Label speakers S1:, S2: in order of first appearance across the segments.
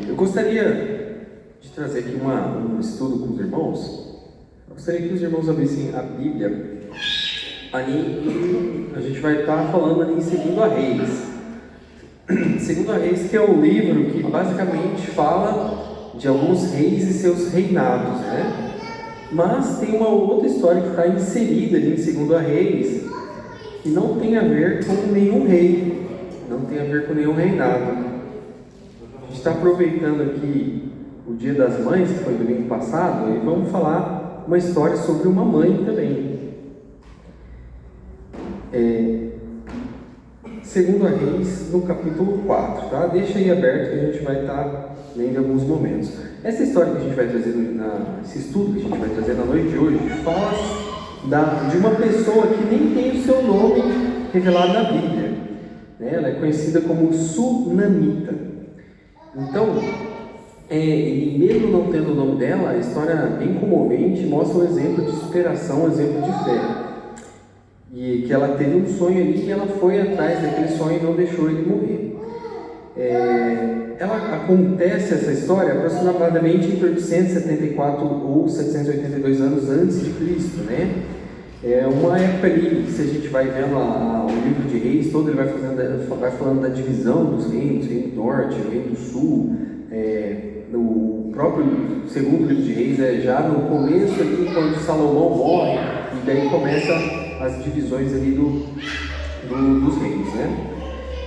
S1: Eu gostaria de trazer aqui um estudo com os irmãos. Eu gostaria que os irmãos abrissem a Bíblia ali, a gente vai estar falando ali em 2 Reis. 2 Reis, que é um livro que basicamente fala de alguns reis e seus reinados, né? Mas tem uma outra história que está inserida ali em 2 Reis, que não tem a ver com nenhum rei, não tem a ver com nenhum reinado. A gente está aproveitando aqui o Dia das Mães, que foi domingo passado, e vamos falar uma história sobre uma mãe também. 2 Reis, no capítulo 4, tá? Deixa aí aberto que a gente vai estar lendo em alguns momentos. Essa história que a gente vai trazer, esse estudo que a gente vai trazer na noite de hoje, fala de uma pessoa que nem tem o seu nome revelado na Bíblia, né? Ela é conhecida como Sunamita. Então, e mesmo não tendo o nome dela, a história bem comovente mostra um exemplo de superação, um exemplo de fé. E que ela teve um sonho ali e ela foi atrás daquele sonho e não deixou ele morrer. Acontece essa história aproximadamente entre 874 ou 782 anos antes de Cristo, né? É uma época ali, se a gente vai vendo o livro de Reis todo, ele vai falando da divisão dos reinos, o reino do norte, o reino do sul. No próprio segundo livro de Reis, já no começo ali, quando Salomão morre, e daí começa as divisões ali dos reis, né?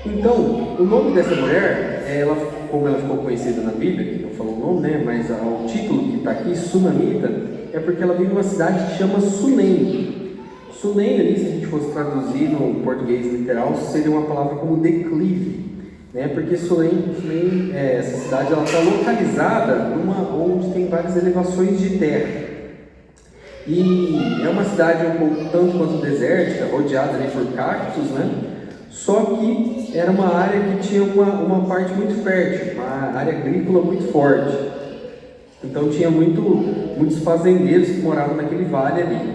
S1: Então, o nome dessa mulher, como ela ficou conhecida na Bíblia, que não falou o nome, né? Mas o título que está aqui, Sunamita, é porque ela vive numa cidade que chama Sunem. Sunem ali, se a gente fosse traduzir no português literal, seria uma palavra como declive, né? Porque Sunem, essa cidade, ela está localizada onde tem várias elevações de terra. E é uma cidade um pouco tanto quanto desértica, rodeada ali por cactos, né? Só que era uma área que tinha uma parte muito fértil, uma área agrícola muito forte. Então tinha muitos fazendeiros que moravam naquele vale ali.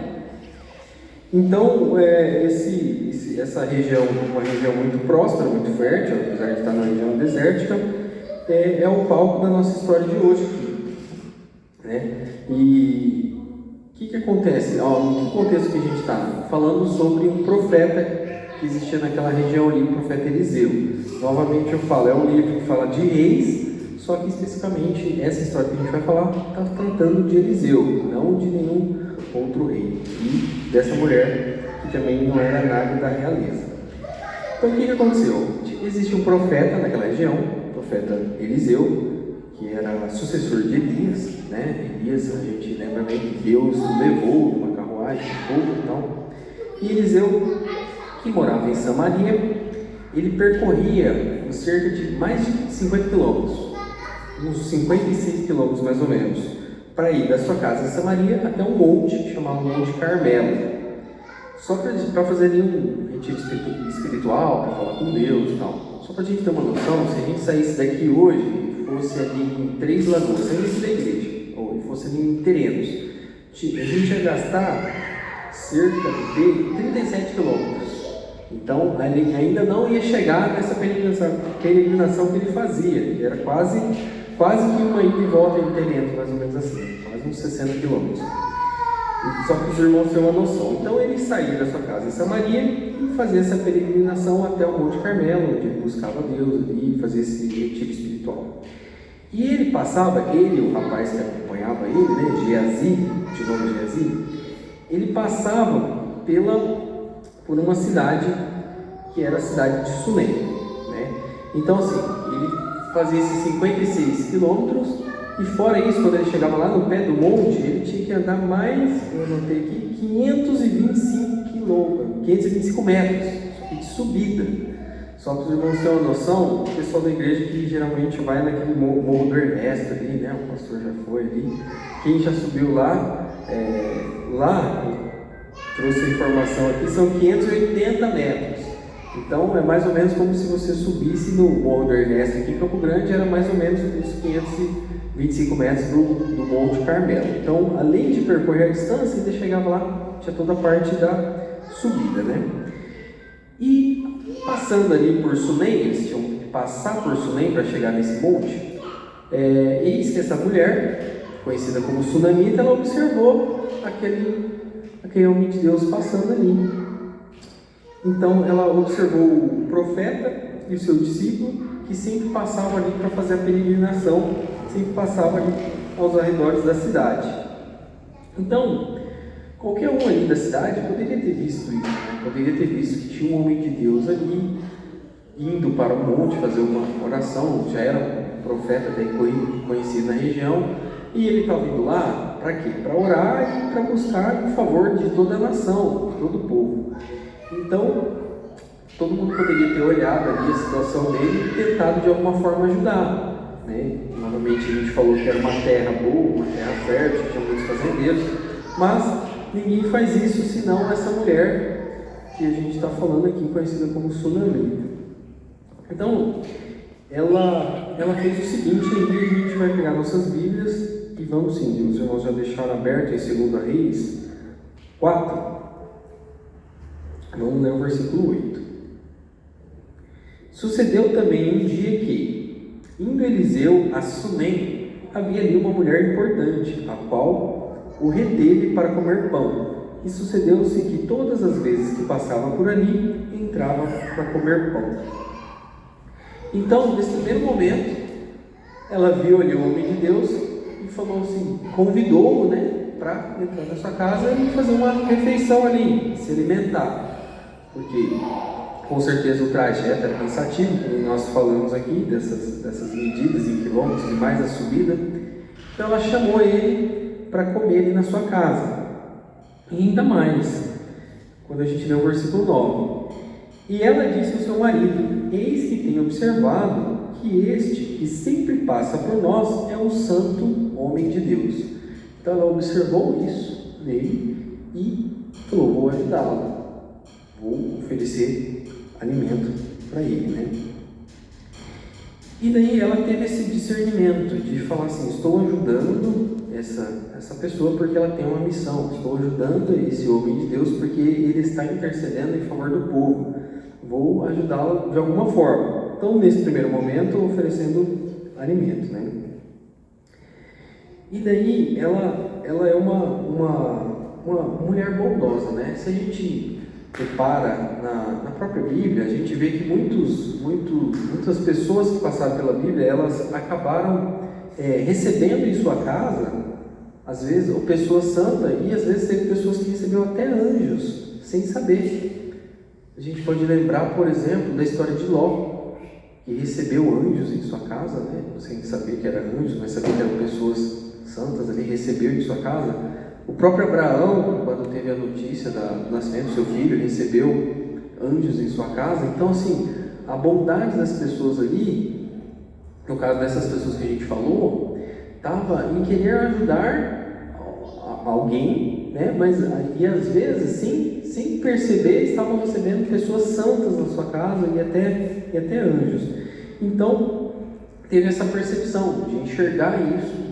S1: Então essa região, uma região muito próspera, muito fértil, apesar de estar na região desértica, é o palco da nossa história de hoje aqui, né? E o que acontece? No contexto que a gente está falando sobre um profeta que existia naquela região ali, o profeta Eliseu. Novamente eu falo, é um livro que fala de reis, só que especificamente essa história que a gente vai falar está tratando de Eliseu, não de nenhum outro rei, e dessa mulher que também não era nada da realeza. Então o que aconteceu? Existe um profeta naquela região, o profeta Eliseu, que era sucessor de Elias, né? Elias, a gente lembra bem que Deus o levou numa carruagem de fogo e tal. E Eliseu, que morava em Samaria, ele percorria cerca de mais de 50 quilômetros, uns 56 quilômetros mais ou menos, para ir da sua casa em Samaria até um monte chamado Monte Carmelo, só para fazer ali um retiro espiritual, para falar com Deus e tal. Só para a gente ter uma noção, se a gente saísse daqui hoje, fosse ali em Três Lagoas, saísse da igreja, ou fosse ali em Terenos, a gente ia gastar cerca de 37 quilômetros. Então, ele ainda não ia chegar nessa peregrinação que ele fazia, que era quase que uma ida e volta em Terenos, mais ou menos assim, quase uns 60 quilômetros. Só que os irmãos têm uma noção. Então, ele saía da sua casa em Samaria e fazia essa peregrinação até o Monte Carmelo, onde ele buscava Deus ali, fazia esse retiro espiritual. E ele passava, o rapaz que acompanhava ele, né, Geazi, de nome Geazi, ele passava por uma cidade que era a cidade de Sunem, né? Então assim, ele fazia esses 56 quilômetros e fora isso, quando ele chegava lá no pé do monte, ele tinha que andar mais, eu anotei aqui, 525 metros de subida. Só para os irmãos terem uma noção, o pessoal da igreja que geralmente vai naquele Morro do Ernesto ali, né? O pastor já foi ali, quem já subiu lá, trouxe a informação aqui, são 580 metros. Então é mais ou menos como se você subisse no Morro do Ernesto aqui em Campo Grande, era mais ou menos uns 525 metros do Monte Carmelo. Então, além de percorrer a distância, ainda chegava lá, tinha toda a parte da subida, né? E passando ali por Sunem, eles tinham que passar por Sunem para chegar nesse monte. Eis que essa mulher, conhecida como Sunamita, ela observou aquele homem de Deus passando ali. Então ela observou o profeta e o seu discípulo, que sempre passavam ali para fazer a peregrinação, sempre passavam ali aos arredores da cidade. Então, qualquer um ali da cidade poderia ter visto isso, né? Poderia ter visto que tinha um homem de Deus ali, indo para o monte fazer uma oração. Já era um profeta até conhecido na região, e ele estava indo lá para quê? Para orar e para buscar o favor de toda a nação, de todo o povo. Então, todo mundo poderia ter olhado ali a situação dele e tentado de alguma forma ajudar, né? Novamente a gente falou que era uma terra boa, uma terra fértil, tinha muitos fazendeiros, mas ninguém faz isso senão essa mulher que a gente está falando aqui, conhecida como Sunamita. Então, ela fez o seguinte, aí a gente vai pegar nossas Bíblias e vamos sim, os irmãos já deixaram aberto em 2 Reis 4. Vamos ler o versículo 8. Sucedeu também um dia que, indo Eliseu a Sunem, havia ali uma mulher importante, a qual o reteve para comer pão. E sucedeu-se que todas as vezes que passava por ali, entrava para comer pão. Então, nesse primeiro momento, ela viu ali o homem de Deus e falou assim, convidou-o, né, para entrar na sua casa e fazer uma refeição ali, se alimentar. Porque com certeza o trajeto era cansativo, como nós falamos aqui, dessas medidas em quilômetros e mais a subida. Então ela chamou ele para comer ali na sua casa. E ainda mais, quando a gente lê o versículo 9. E ela disse ao seu marido, eis que tenho observado que este que sempre passa por nós é o santo homem de Deus. Então ela observou isso nele e falou, vou ajudá-lo. Vou oferecer alimento para ele, né? E daí ela teve esse discernimento de falar assim, estou ajudando essa pessoa porque ela tem uma missão, estou ajudando esse homem de Deus porque ele está intercedendo em favor do povo, vou ajudá-lo de alguma forma. Então, nesse primeiro momento, oferecendo alimento, né? E daí ela é uma mulher bondosa, né? Se a gente repara na própria Bíblia, a gente vê que muitas pessoas que passaram pela Bíblia, elas acabaram recebendo em sua casa, às vezes, ou pessoas santas, e às vezes teve pessoas que receberam até anjos, sem saber. A gente pode lembrar, por exemplo, da história de Ló, que recebeu anjos em sua casa, né? Sem saber que eram anjos, mas saber que eram pessoas santas ali, recebeu em sua casa. O próprio Abraão, quando teve a notícia do nascimento do seu filho, recebeu anjos em sua casa. Então, assim, a bondade das pessoas ali, no caso dessas pessoas que a gente falou, estava em querer ajudar alguém, né? Mas e às vezes, sem perceber, estavam recebendo pessoas santas na sua casa e até anjos. Então, teve essa percepção de enxergar isso,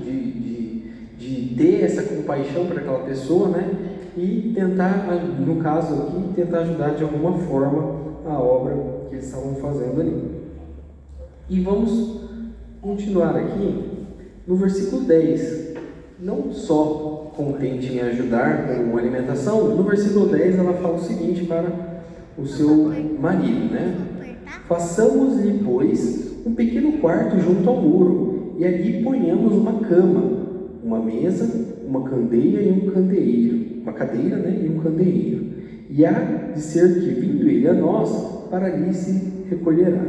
S1: de ter essa compaixão para aquela pessoa, né? E tentar, no caso aqui, tentar ajudar de alguma forma a obra que eles estavam fazendo ali. E vamos continuar aqui no versículo 10. Não só contente em ajudar com alimentação, no versículo 10 ela fala o seguinte para o seu marido, né? Façamos-lhe, pois, um pequeno quarto junto ao muro, e ali ponhamos uma cama, uma mesa, uma candeia e um candeeiro, uma cadeira, né, e um candeeiro. E há de ser que, vindo ele a nós, para ali se recolherá.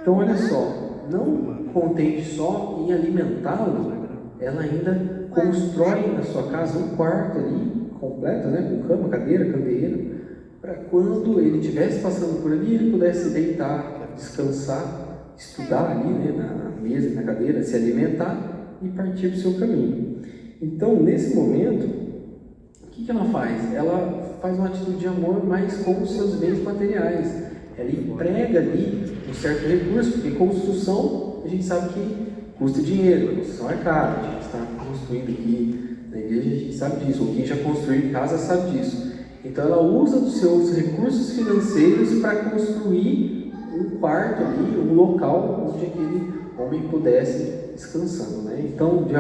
S1: Então, olha só, não contente só em alimentá-lo, ela ainda constrói na sua casa um quarto ali, completo, né, com cama, cadeira, candeeiro, para quando ele estivesse passando por ali, ele pudesse deitar, descansar, estudar ali, né, na mesa e na cadeira, se alimentar, e partir para o seu caminho. Então, nesse momento, o que ela faz? Ela faz uma atitude de amor, mas com os seus bens materiais. Ela emprega ali um certo recurso, porque construção, a gente sabe que custa dinheiro, a construção é cara, a gente está construindo aqui na igreja, a gente sabe disso, ou quem já construiu em casa sabe disso. Então ela usa dos seus recursos financeiros para construir um quarto ali, um local onde aquele homem pudesse descansando, né? Então, de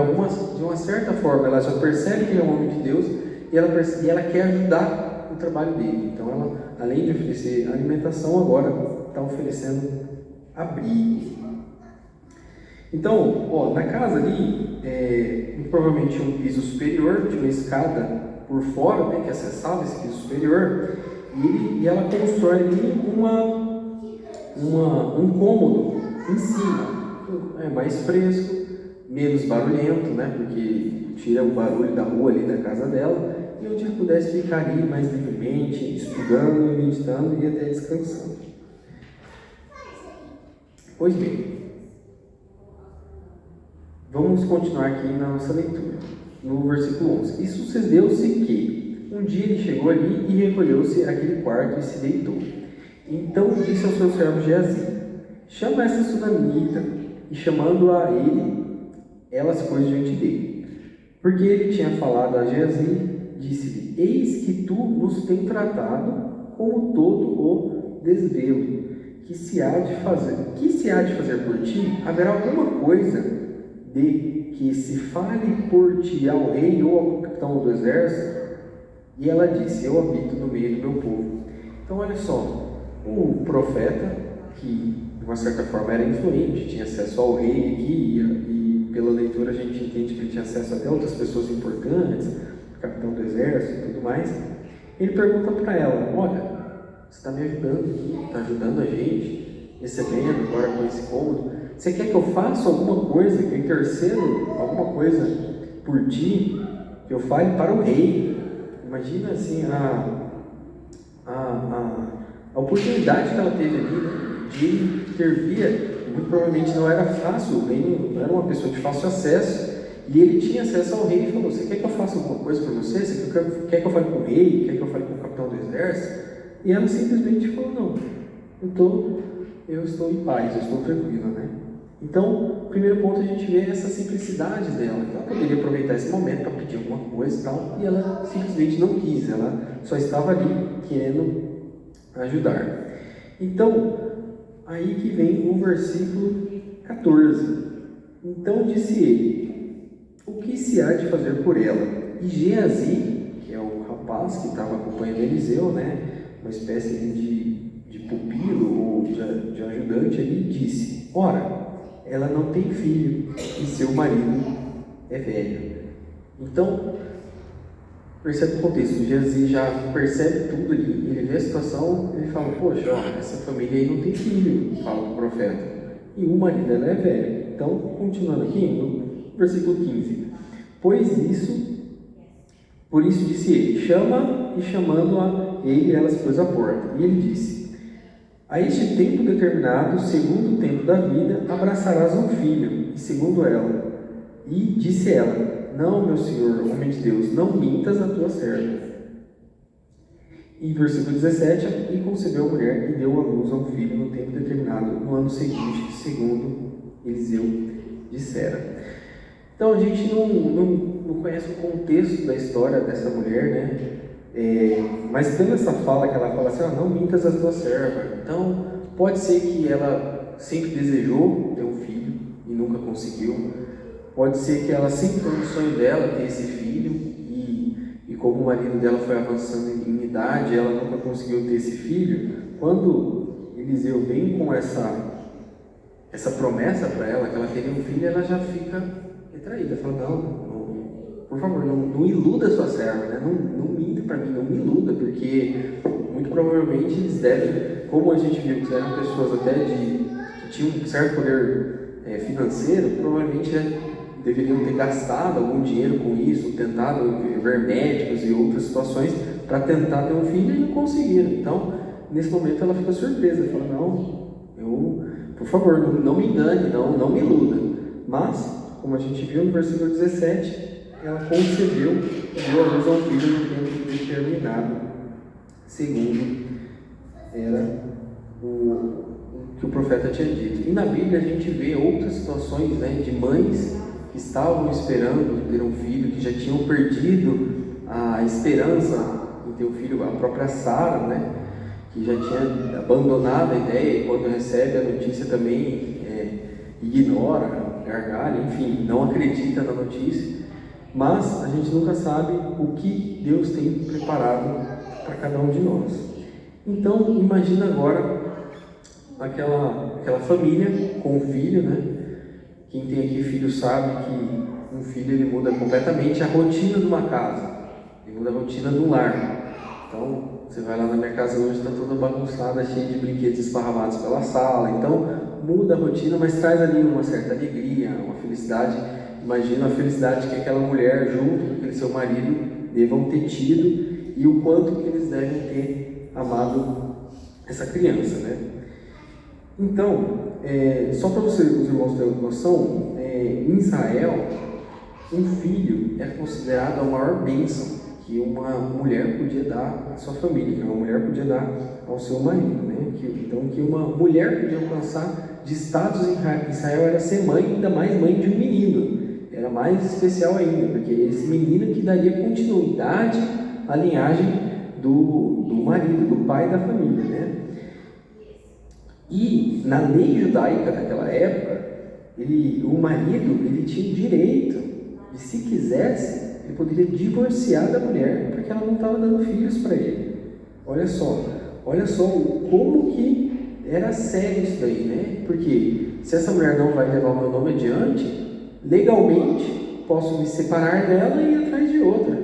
S1: uma certa forma, ela já percebe que ele é um homem de Deus e ela quer ajudar no trabalho dele. Então, ela, além de oferecer alimentação, agora está oferecendo abrigo. Então, ó, na casa ali, provavelmente um piso superior, tinha uma escada por fora, né, que acessava esse piso superior, e ela constrói ali um cômodo em cima. É mais fresco, menos barulhento, né? Porque tira o barulho da rua ali da casa dela, e onde ele pudesse ficar ali mais livremente, estudando, meditando e até descansando. Pois bem, vamos continuar aqui na nossa leitura, no versículo 11. E sucedeu-se que um dia ele chegou ali e recolheu-se àquele quarto e se deitou. Então disse ao seu servo Geazi: chama essa sunamita. E chamando-a ele, ela se pôs diante dele. Porque ele tinha falado a Geazi, disse-lhe: eis que tu nos tem tratado como todo o desvelo. Que se há de fazer por ti? Haverá alguma coisa de que se fale por ti ao rei ou ao capitão do exército? E ela disse: eu habito no meio do meu povo. Então olha só, o profeta, que de uma certa forma era influente, tinha acesso ao rei aqui, e pela leitura a gente entende que ele tinha acesso até a outras pessoas importantes, o capitão do exército e tudo mais. Ele pergunta para ela: olha, você está me ajudando aqui, está ajudando a gente, recebendo agora com esse cômodo, você quer que eu faça alguma coisa, que eu intercedo alguma coisa por ti, que eu fale para o rei? Imagina assim a oportunidade que ela teve ali, né, de intervir. Muito provavelmente não era fácil, o rei não era uma pessoa de fácil acesso, e ele tinha acesso ao rei e falou: você quer que eu faça alguma coisa para você? Você quer que eu fale com o rei? Quer que eu fale com o capitão do exército? E ela simplesmente falou: não, eu estou em paz, eu estou tranquila, né? Então, o primeiro ponto a gente vê essa simplicidade dela. Ela poderia aproveitar esse momento para pedir alguma coisa e tal, e ela simplesmente não quis, ela só estava ali querendo ajudar. Então, aí que vem o versículo 14. Então disse ele: o que se há de fazer por ela? E Geazi, que é o rapaz que estava acompanhando Eliseu, né, uma espécie de pupilo ou de ajudante ali, disse: ora, ela não tem filho e seu marido é velho. Então, percebe o contexto. Geazi já percebe tudo ali, ele vê a situação, ele fala: poxa, ó, essa família aí não tem filho, fala o profeta, e o marido dela é velho. Então, continuando aqui, no versículo 15: por isso disse ele: chama, e chamando-a ele, ela se pôs à porta. E ele disse: a este tempo determinado, segundo o tempo da vida, abraçarás um filho. E segundo ela, e disse ela: não, meu senhor, homem de Deus, não mintas a tua serva. E versículo 17: e concebeu a mulher e deu à luz a um filho no tempo determinado, no ano seguinte, segundo Eliseu dissera. Então a gente não conhece o contexto da história dessa mulher, né? Mas tendo essa fala que ela fala assim: não mintas a tua serva. Então pode ser que ela sempre desejou ter um filho e nunca conseguiu. Pode ser que ela sempre foi um sonho dela ter esse filho, e como o marido dela foi avançando em idade, ela nunca conseguiu ter esse filho. Quando Eliseu vem com essa promessa para ela, que ela teria um filho, ela já fica retraída, fala: não, por favor, não iluda a sua serva, né? Não minta para mim, não me iluda, porque muito provavelmente eles devem, como a gente viu que eram pessoas até que tinham um certo poder financeiro, provavelmente deveriam ter gastado algum dinheiro com isso, tentado ver médicos e outras situações para tentar ter um filho e não conseguiram. Então, nesse momento ela fica surpresa, fala: não, por favor, não me engane, não me iluda. Mas, como a gente viu no versículo 17, ela concebeu e deu à luz a um filho no tempo determinado, segundo era o que o profeta tinha dito. E na Bíblia a gente vê outras situações, né, de mães que estavam esperando ter um filho, que já tinham perdido a esperança em ter um filho, a própria Sara, né, que já tinha abandonado a ideia e quando recebe a notícia também ignora, gargalha, enfim, não acredita na notícia, mas a gente nunca sabe o que Deus tem preparado para cada um de nós. Então, imagina agora aquela família com um filho, né? Quem tem aqui filho sabe que um filho ele muda completamente a rotina de uma casa, ele muda a rotina de um lar. Então, você vai lá na minha casa hoje, está toda bagunçada, cheia de brinquedos esparramados pela sala. Então, muda a rotina, mas traz ali uma certa alegria, uma felicidade. Imagina a felicidade que aquela mulher, junto com aquele seu marido, devam ter tido e o quanto que eles devem ter amado essa criança, né? Então, só para os irmãos terem noção, em Israel, um filho é considerado a maior bênção que uma mulher podia dar à sua família, que uma mulher podia dar ao seu marido, né? Então, que uma mulher podia alcançar de status em Israel era ser mãe, ainda mais mãe de um menino. Era mais especial ainda, porque esse menino que daria continuidade à linhagem do marido, do pai da família, né? E na lei judaica daquela época, o marido ele tinha o direito de, se quisesse, ele poderia divorciar da mulher, porque ela não estava dando filhos para ele. Olha só como que era sério isso daí, né? Porque se essa mulher não vai levar o meu nome adiante, legalmente posso me separar dela e ir atrás de outra.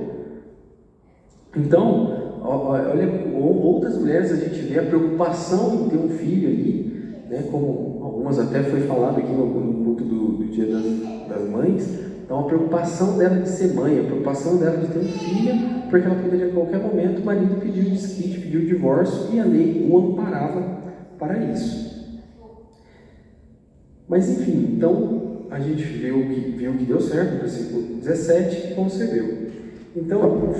S1: Então, olha, outras mulheres a gente vê a preocupação em ter um filho ali, né? Como algumas até foi falado aqui no culto do Dia das Mães. Então, a preocupação dela de ser mãe, a preocupação dela de ter um filho, porque ela poderia a qualquer momento, o marido pediu desquite, pediu o divórcio e a lei o amparava para isso. Mas enfim, então a gente viu que deu certo, no versículo 17, que concebeu. Então,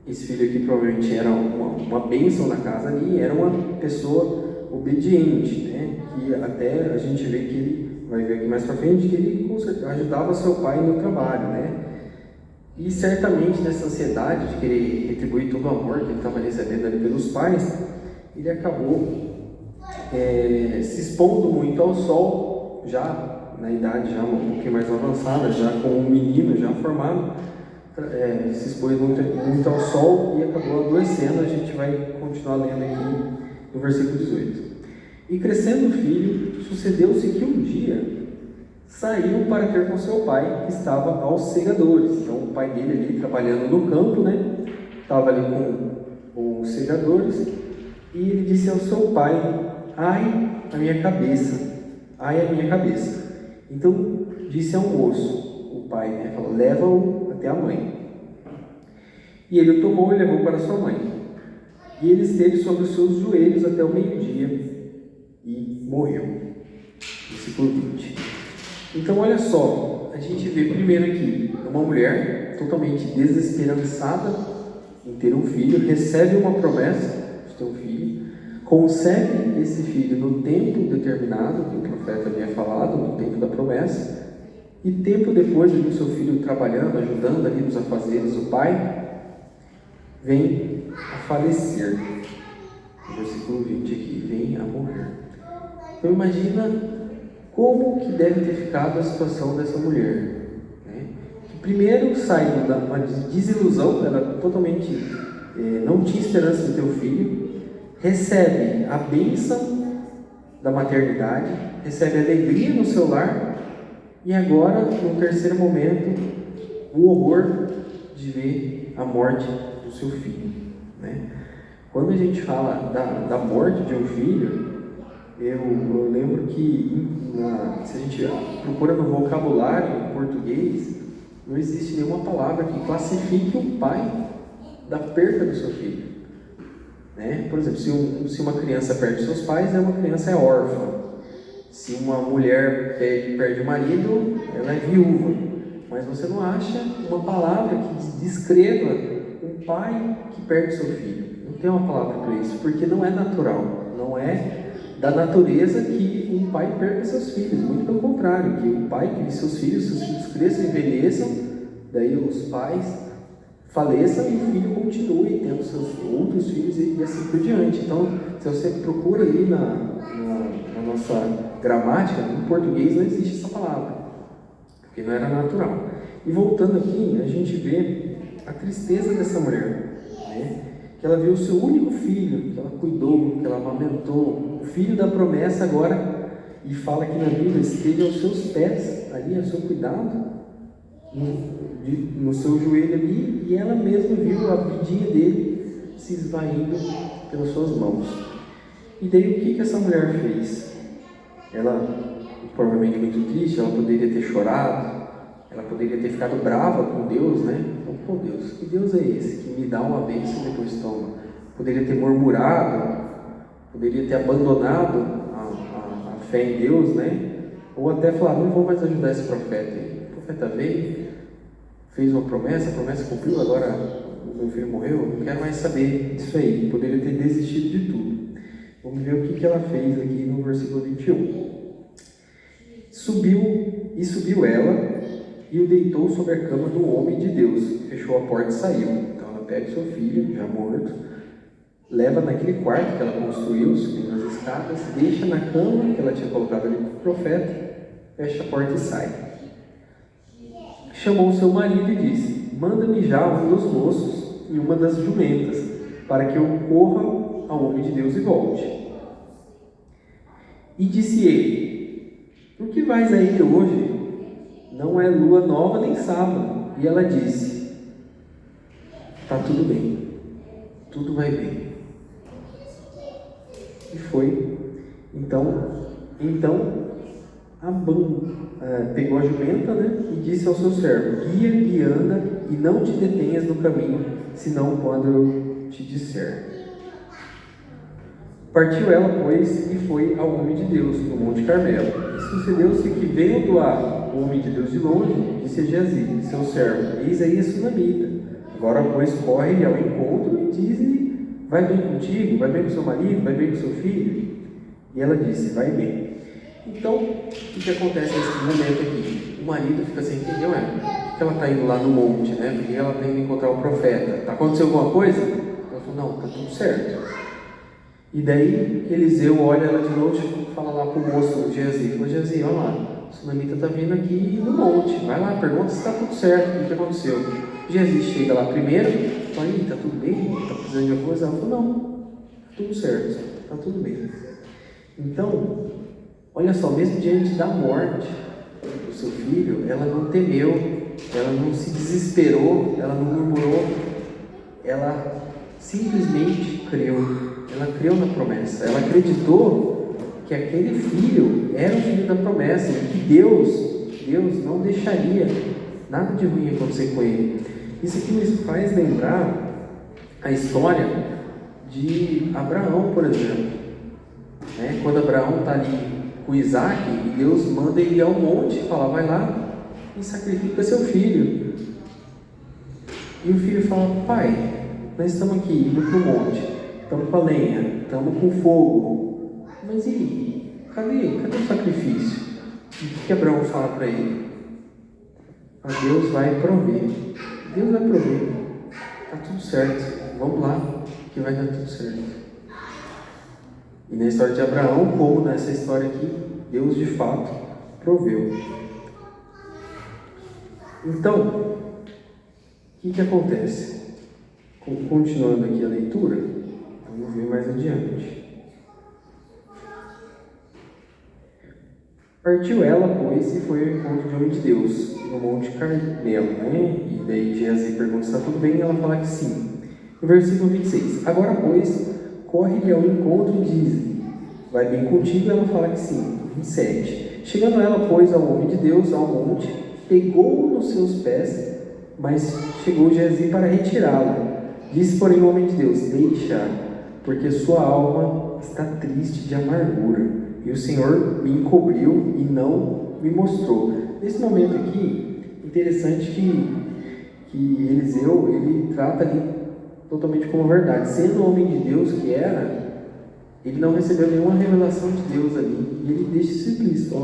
S1: esse filho aqui provavelmente era uma bênção na casa ali, era uma pessoa obediente, né? Que até a gente vê que ele vai ver aqui mais para frente que ele ajudava seu pai no trabalho, né? E certamente nessa ansiedade de querer retribuir todo o amor que ele estava recebendo ali pelos pais, ele acabou se expondo muito ao sol, já na idade já um pouquinho mais avançada, já com um menino já formado, se expôs muito ao sol e acabou adoecendo. A gente vai continuar lendo aqui no versículo 18. E crescendo o filho, sucedeu-se que um dia saiu para ter com seu pai, que estava aos segadores. Então, o pai dele ali trabalhando no campo, né? Estava ali com os segadores. E ele disse ao seu pai: ai, a minha cabeça, ai, a minha cabeça. Então, disse ao moço, o pai, né? Falou: leva-o até a mãe. E ele o tomou e levou para sua mãe. E ele esteve sobre os seus joelhos até o meio-dia e morreu. Versículo 20. Então, olha só, a gente vê primeiro aqui uma mulher totalmente desesperançada em ter um filho, recebe uma promessa de ter um filho, concebe esse filho no tempo determinado, que o profeta havia falado, no tempo da promessa, e tempo depois de o seu filho trabalhando, ajudando ali nos afazeres, o pai vem a falecer. No versículo 20 aqui, vem a morrer. Então imagina como que deve ter ficado a situação dessa mulher, né? Que primeiro saiu da uma desilusão, ela totalmente não tinha esperança de ter um filho, recebe a bênção da maternidade, recebe alegria no seu lar, e agora, no terceiro momento, o horror de ver a morte do seu filho, né? Quando a gente fala da morte de um filho, eu lembro que se a gente procura no vocabulário português, não existe nenhuma palavra que classifique o pai da perda do seu filho, né? Por exemplo, se uma criança perde seus pais, uma criança é órfã. Se uma mulher perde o marido, ela é viúva. Mas você não acha uma palavra que descreva um pai que perde seu filho. Não tem uma palavra para isso, porque não é natural, não é da natureza que um pai perca seus filhos. Muito pelo contrário, que o pai crie seus filhos cresçam e envelheçam, daí os pais faleça e o filho continue tendo seus outros filhos e assim por diante. Então, se você procura ali na nossa gramática, em português não existe essa palavra, porque não era natural. E voltando aqui, a gente vê a tristeza dessa mulher, né? Que ela viu o seu único filho, que ela cuidou, que ela amamentou, o filho da promessa agora, e fala que na Bíblia esteve aos seus pés, ali ao seu cuidado, no seu joelho ali, e ela mesma viu a vidinha dele se esvaindo pelas suas mãos. E daí o que essa mulher fez? Ela, provavelmente muito triste, ela poderia ter chorado, ela poderia ter ficado brava com Deus, né? Então, pô, Deus, que Deus é esse que me dá uma bênção e depois toma? Poderia ter murmurado, poderia ter abandonado a fé em Deus, né? Ou até falar, não vou mais ajudar esse profeta aí. O profeta veio, fez uma promessa, a promessa cumpriu, agora o meu filho morreu, não quero mais saber disso aí. Poderia ter desistido de tudo. Vamos ver o que ela fez aqui no versículo 21. Subiu ela e o deitou sobre a cama do homem de Deus. Fechou a porta e saiu. Então ela pega o seu filho, já morto, leva naquele quarto que ela construiu, subindo as escadas, deixa na cama que ela tinha colocado ali para o profeta, fecha a porta e sai. Chamou seu marido e disse: manda-me já um dos moços e uma das jumentas, para que eu corra ao homem de Deus e volte. E disse ele: por que vais a ele hoje? Não é lua nova nem sábado. E ela disse: está tudo bem, tudo vai bem. E foi. Então pegou a jumenta, né, e disse ao seu servo: guia e anda, e não te detenhas no caminho, senão quando eu te disser. Partiu ela, pois, e foi ao homem de Deus, no Monte Carmelo. E sucedeu-se que, vendo o homem de Deus de longe, disse a Geazi, seu servo: eis aí a sunamita. Agora, pois, corre ao encontro e diz-lhe: vai bem contigo? Vai bem com seu marido? Vai bem com seu filho? E ela disse: vai bem. Então, o que acontece nesse momento aqui? O marido fica sem entender, por que ela está indo lá no monte, né? Porque ela está indo encontrar o profeta. Está acontecendo alguma coisa? Ela falou: não, está tudo certo. E daí Eliseu olha ela de novo e fala lá para o moço, o Geazi: falou, Geazi, olha lá, a sunamita está vindo aqui no monte, vai lá, pergunta se está tudo certo, o que aconteceu. Geazi chega lá primeiro, fala: está tudo bem? Está precisando de alguma coisa? Ela falou: não, está tudo certo, está tudo bem. Então, olha só, mesmo diante da morte do seu filho, ela não temeu, ela não se desesperou, ela não murmurou, ela simplesmente creu. Ela creu na promessa, ela acreditou que aquele filho era o filho da promessa e que Deus não deixaria nada de ruim acontecer com ele. Isso aqui nos faz lembrar a história de Abraão, por exemplo, né? Quando Abraão está ali com Isaac e Deus manda ele ir ao monte e fala: vai lá e sacrifica seu filho. E o filho fala: pai, nós estamos aqui indo para o monte, estamos com a lenha, estamos com fogo, mas e cadê o sacrifício? E o que Abraão fala para ele? Deus vai prover, Deus vai prover, está tudo certo, vamos lá que vai dar tudo certo. E na história de Abraão, como nessa história aqui, Deus de fato proveu. Então, o que acontece? Continuando aqui a leitura, vamos ver mais adiante. Partiu ela, pois, e foi ao encontro de homem de Deus, no Monte Carmelo, né? E daí Geazi pergunta se está tudo bem, e ela fala que sim. No versículo 26, agora, pois, corre-lhe ao encontro e diz-lhe: vai bem contigo? E ela fala que sim. 27, chegando ela, pois, ao homem de Deus, ao monte, pegou-o nos seus pés, mas chegou Geazi para retirá-lo. Disse, porém, o homem de Deus: deixa, porque sua alma está triste de amargura, e o Senhor me encobriu e não me mostrou. Nesse momento aqui, interessante que Eliseu, ele trata ali totalmente como verdade. Sendo homem de Deus que era, ele não recebeu nenhuma revelação de Deus ali, e ele deixa isso explícito: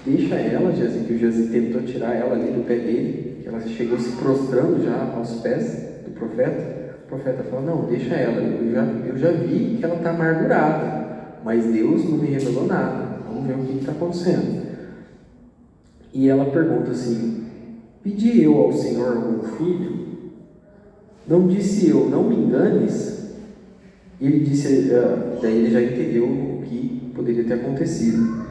S1: deixa ela, Geazi, que o Geazi tentou tirar ela ali do pé dele, que ela chegou se prostrando já aos pés do profeta. O profeta falou, não, deixa ela, eu já vi que ela está amargurada, mas Deus não me revelou nada, vamos ver o que está acontecendo. E ela pergunta assim, pedi eu ao Senhor algum filho? Não disse eu, não me enganes? E ele disse, daí ele já entendeu o que poderia ter acontecido.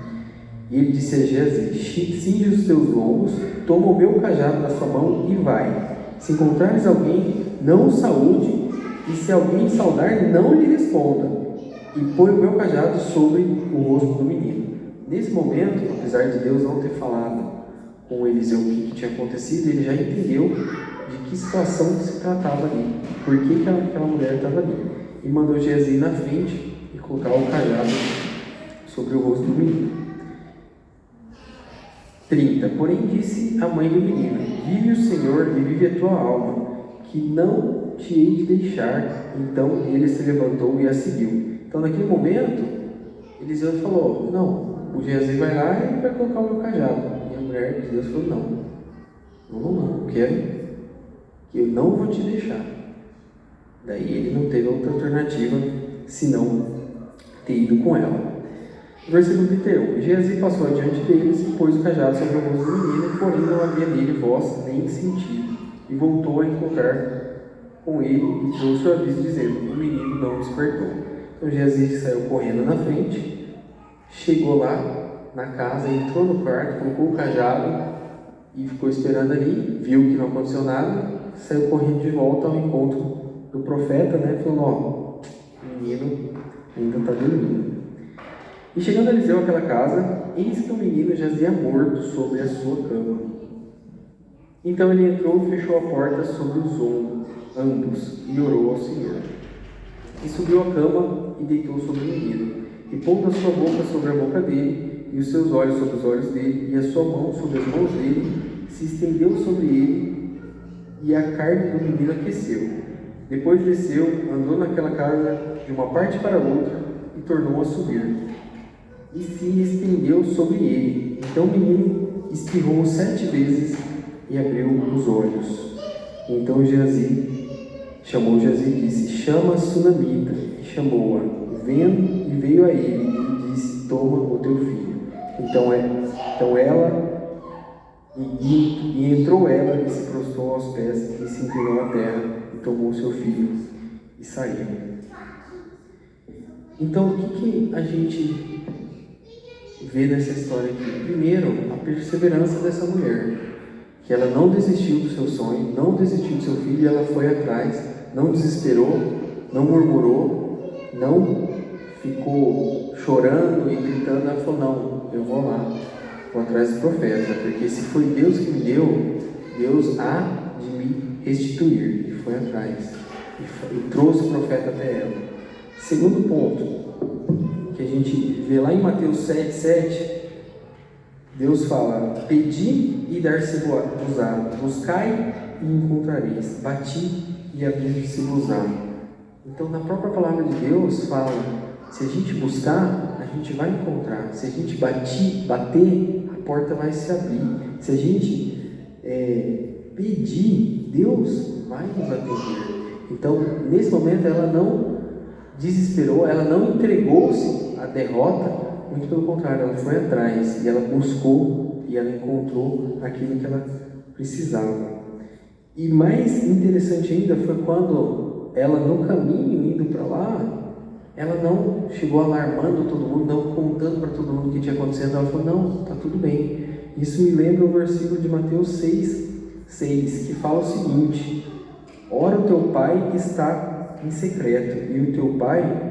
S1: E ele disse a Geazi, cinge os teus lombos, toma o meu cajado na sua mão e vai. Se encontrares alguém, não o saúde, e se alguém saudar, não lhe responda. E põe o meu cajado sobre o rosto do menino. Nesse momento, apesar de Deus não ter falado com Eliseu o que tinha acontecido, ele já entendeu de que situação se tratava ali, por que aquela mulher estava ali. E mandou Geazi ir na frente e colocar o cajado sobre o rosto do menino. 30. Porém disse a mãe do menino, vive o Senhor e vive a tua alma, que não te hei de deixar. Então ele se levantou e a seguiu. Então naquele momento, Eliseu falou, não, o Geazi vai lá e vai colocar o meu cajado. E a mulher de Deus falou, não, eu não vou te deixar. Daí ele não teve outra alternativa, senão ter ido com ela. Versículo 31. Geazi passou adiante deles e pôs o cajado sobre o rosto do menino, porém não havia nele voz nem sentido. E voltou a encontrar com ele e trouxe o aviso, dizendo, o menino não despertou. Então Geazi saiu correndo na frente, chegou lá na casa, entrou no quarto, colocou o cajado e ficou esperando ali, viu que não aconteceu nada, saiu correndo de volta ao encontro do profeta, né? Falou, o menino ainda está dormindo. E chegando a Eliseu àquela casa, eis que o menino jazia morto sobre a sua cama. Então ele entrou e fechou a porta sobre os ambos e orou ao Senhor. E subiu à cama e deitou sobre o menino, e pondo a sua boca sobre a boca dele, e os seus olhos sobre os olhos dele, e a sua mão sobre as mãos dele, se estendeu sobre ele, e a carne do menino aqueceu. Depois desceu, andou naquela casa de uma parte para outra, e tornou a subir. E se estendeu sobre ele. Então o menino espirrou 7 vezes e abriu os olhos. Então Geazi chamou Geazi e disse, chama a Sunamita. E chamou-a, vendo, e veio a ele e disse, toma o teu filho. Então ela, e entrou ela e se prostrou aos pés e se inclinou à terra e tomou o seu filho e saiu. Então o que a gente vê nessa história aqui? Primeiro, a perseverança dessa mulher, que ela não desistiu do seu sonho, não desistiu do seu filho, e ela foi atrás, não desesperou, não murmurou, não ficou chorando e gritando. Ela falou, não, eu vou lá, vou atrás do profeta, porque se foi Deus que me deu, Deus há de me restituir. E foi atrás, e trouxe o profeta até ela. Segundo ponto, que a gente vê lá em Mateus 7,7, Deus fala, pedi e dar-se-vos-á, buscai e encontrareis, bati e abrir-se-vos-á. Então na própria palavra de Deus fala, se a gente buscar, a gente vai encontrar. Se a gente bater, a porta vai se abrir. Se a gente pedir, Deus vai nos atender. Então nesse momento ela não desesperou, ela não entregou-se à derrota, muito pelo contrário, ela foi atrás e ela buscou e ela encontrou aquilo que ela precisava. E mais interessante ainda foi quando ela, no caminho indo para lá, ela não chegou alarmando todo mundo, não contando para todo mundo o que tinha acontecido. Ela falou, não, está tudo bem. Isso me lembra o versículo de Mateus 6, que fala o seguinte, ora o teu pai que está em secreto, e o teu pai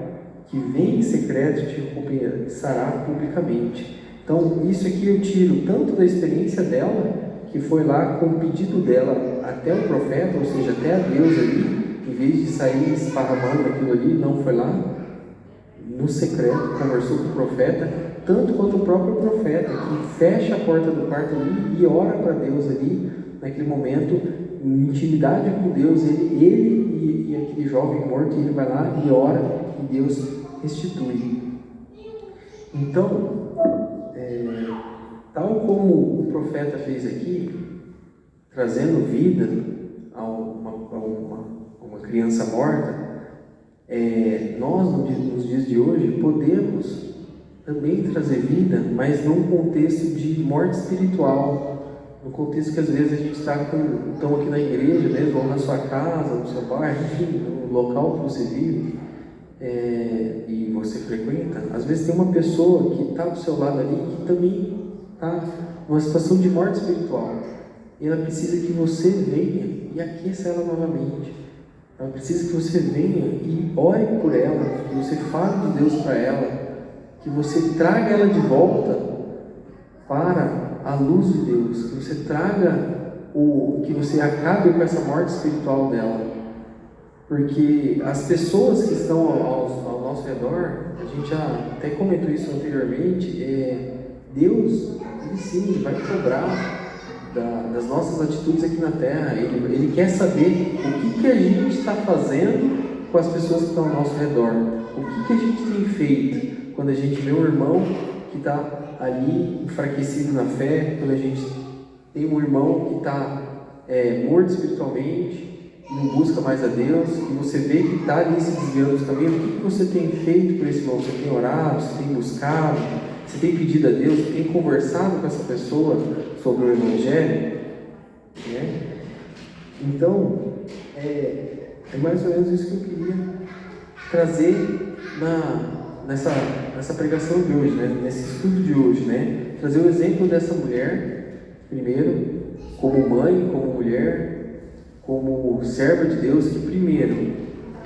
S1: que vem em secreto te recompensará publicamente. Então isso aqui eu tiro tanto da experiência dela, que foi lá com o pedido dela até o profeta, ou seja, até a Deus ali, em vez de sair esparramando aquilo ali, não foi lá no secreto, conversou com o profeta, tanto quanto o próprio profeta, que fecha a porta do quarto ali e ora para Deus ali, naquele momento, em intimidade com Deus, ele e aquele jovem morto, ele vai lá e ora e Deus restitui. Então, Tal como o profeta fez aqui, trazendo vida a uma criança morta, nós, nos dias de hoje, podemos também trazer vida, mas num contexto de morte espiritual, no contexto que às vezes a gente está aqui na igreja mesmo, ou na sua casa, no seu bairro, enfim, no local que você vive e você frequenta. Às vezes tem uma pessoa que está do seu lado ali que também está numa situação de morte espiritual, e ela precisa que você venha e aqueça ela novamente. Ela precisa que você venha e ore por ela, que você fale de Deus para ela, que você traga ela de volta para a luz de Deus, que você que você acabe com essa morte espiritual dela. Porque as pessoas que estão ao nosso redor, a gente já até comentou isso anteriormente, Deus, Ele sim, vai cobrar das nossas atitudes aqui na Terra. Ele quer saber o que a gente está fazendo com as pessoas que estão ao nosso redor. O que a gente tem feito quando a gente vê um irmão que está ali enfraquecido na fé, quando a gente tem um irmão que está morto espiritualmente e não busca mais a Deus, e você vê que está ali se desviando também. O que você tem feito por esse irmão? Você tem orado, você tem buscado, você tem pedido a Deus, você tem conversado com essa pessoa sobre o Evangelho? Então, é mais ou menos isso que eu queria trazer nessa pregação de hoje, nesse estudo de hoje, trazer o exemplo dessa mulher, primeiro, como mãe, como mulher, como serva de Deus, que primeiro,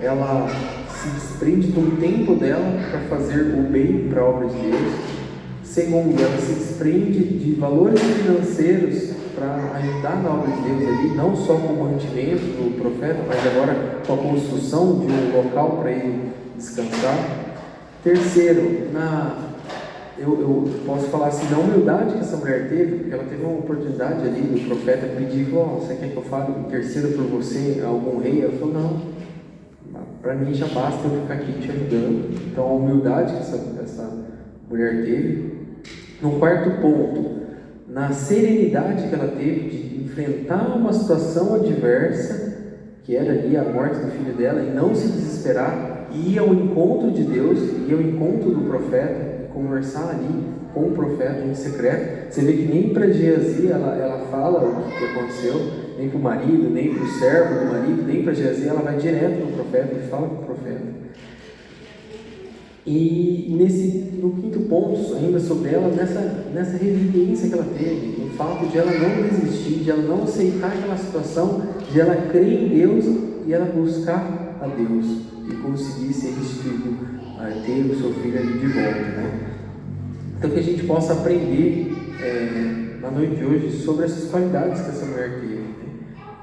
S1: ela se desprende do tempo dela para fazer o bem para a obra de Deus. Segundo, ela se desprende de valores financeiros para ajudar na obra de Deus ali, não só com o mantimento do profeta, mas agora com a construção de um local para ele descansar. Terceiro, eu posso falar assim, na humildade que essa mulher teve, porque ela teve uma oportunidade ali do profeta pedir, você quer que eu fale interceda por você, algum rei? Ela falou, não, para mim já basta eu ficar aqui te ajudando. Então a humildade que essa mulher teve. No quarto ponto, na serenidade que ela teve de enfrentar uma situação adversa, que era ali a morte do filho dela, e não se desesperar, e ir ao encontro de Deus, ir ao encontro do profeta, e conversar ali com o profeta em secreto. Você vê que nem para Geazi ela fala o que aconteceu, nem para o marido, nem para o servo do marido, nem para Geazi, ela vai direto no profeta e fala com o profeta. E no quinto ponto, ainda sobre ela, nessa resiliência que ela teve, o fato de ela não desistir, de ela não aceitar aquela situação, de ela crer em Deus e ela buscar a Deus e conseguir ser restituído, ter o seu filho ali de volta, Então que a gente possa aprender na noite de hoje sobre essas qualidades que essa mulher teve,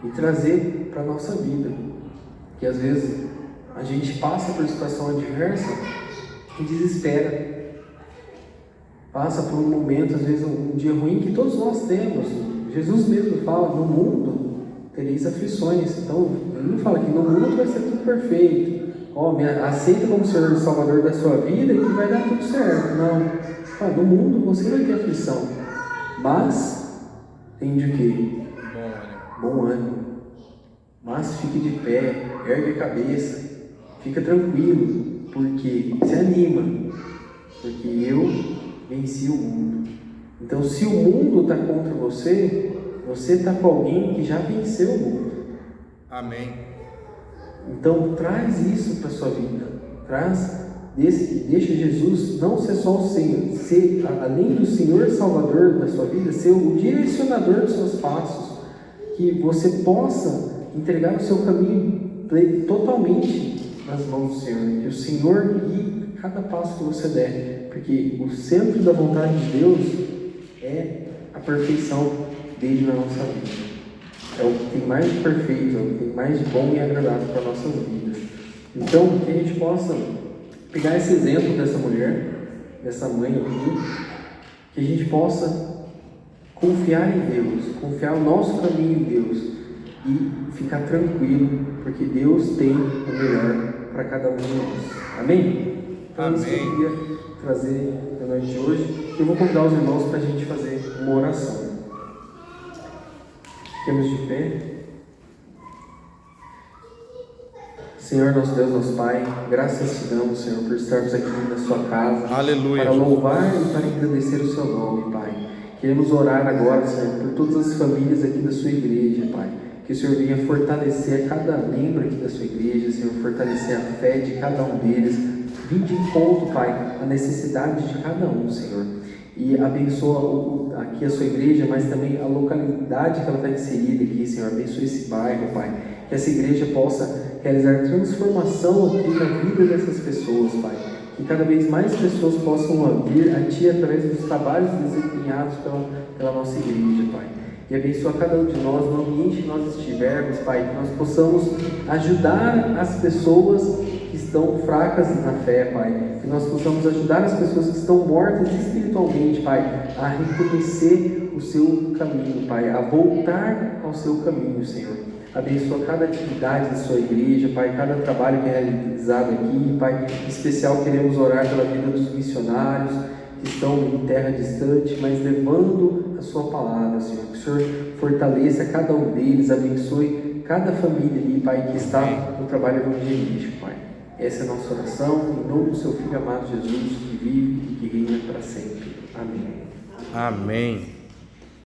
S1: e trazer para a nossa vida, que às vezes a gente passa por situação adversa e desespera, passa por um momento, às vezes um dia ruim que todos nós temos. Jesus mesmo fala, no mundo tereis aflições. Então ele não fala que no mundo vai ser tudo perfeito, aceita como Senhor e Salvador da sua vida e que vai dar tudo certo. Não, no mundo você vai ter aflição, mas tende o quê? Bom ânimo. Mas fique de pé, ergue a cabeça, fica tranquilo, porque se anima, porque eu venci o mundo. Então, se o mundo está contra você, você está com alguém que já venceu o mundo.
S2: Amém.
S1: Então, traz isso para a sua vida. Deixa Jesus não ser só o Senhor, ser, além do Senhor Salvador da sua vida, ser o direcionador dos seus passos, que você possa entregar o seu caminho totalmente nas mãos do Senhor, que o Senhor guie cada passo que você der, porque o centro da vontade de Deus é a perfeição dele na nossa vida. É o que tem mais de perfeito, é o que tem mais de bom e agradável para nossas vidas. Então, que a gente possa pegar esse exemplo dessa mulher, dessa mãe aqui, que a gente possa confiar em Deus, confiar o nosso caminho em Deus e ficar tranquilo, porque Deus tem o melhor para cada um de nós. Amém? Então,
S2: Amém.
S1: isso que eu queria trazer na noite de hoje. Eu vou convidar os irmãos para a gente fazer uma oração. Fiquemos de pé. Senhor, nosso Deus, nosso Pai, graças te damos, Senhor, por estarmos aqui na sua casa.
S2: Aleluia,
S1: para louvar e para engrandecer o seu nome, Pai. Queremos orar agora, Senhor, por todas as famílias aqui da sua igreja, Pai. Que o Senhor venha fortalecer cada membro aqui da sua igreja, Senhor, fortalecer a fé de cada um deles. Vim de encontro, Pai, a necessidade de cada um, Senhor. E abençoa aqui a sua igreja, mas também a localidade que ela está inserida aqui, Senhor. Abençoa esse bairro, Pai. Que essa igreja possa realizar transformação aqui na vida dessas pessoas, Pai. Que cada vez mais pessoas possam vir a Ti através dos trabalhos desempenhados pela nossa igreja, Pai. E abençoa cada um de nós no ambiente que nós estivermos, Pai. Que nós possamos ajudar as pessoas que estão fracas na fé, Pai. Que nós possamos ajudar as pessoas que estão mortas espiritualmente, Pai, a reconhecer o seu caminho, Pai, a voltar ao seu caminho, Senhor. Abençoa cada atividade da sua igreja, Pai, cada trabalho que é realizado aqui, Pai. Em especial queremos orar pela vida dos missionários que estão em terra distante, mas levando a sua palavra, Senhor. Que o Senhor fortaleça cada um deles, abençoe cada família ali, Pai, que está no trabalho evangelístico, Pai. Essa é a nossa oração, em nome do seu Filho amado Jesus, que vive e que reina para sempre. Amém.
S2: Amém.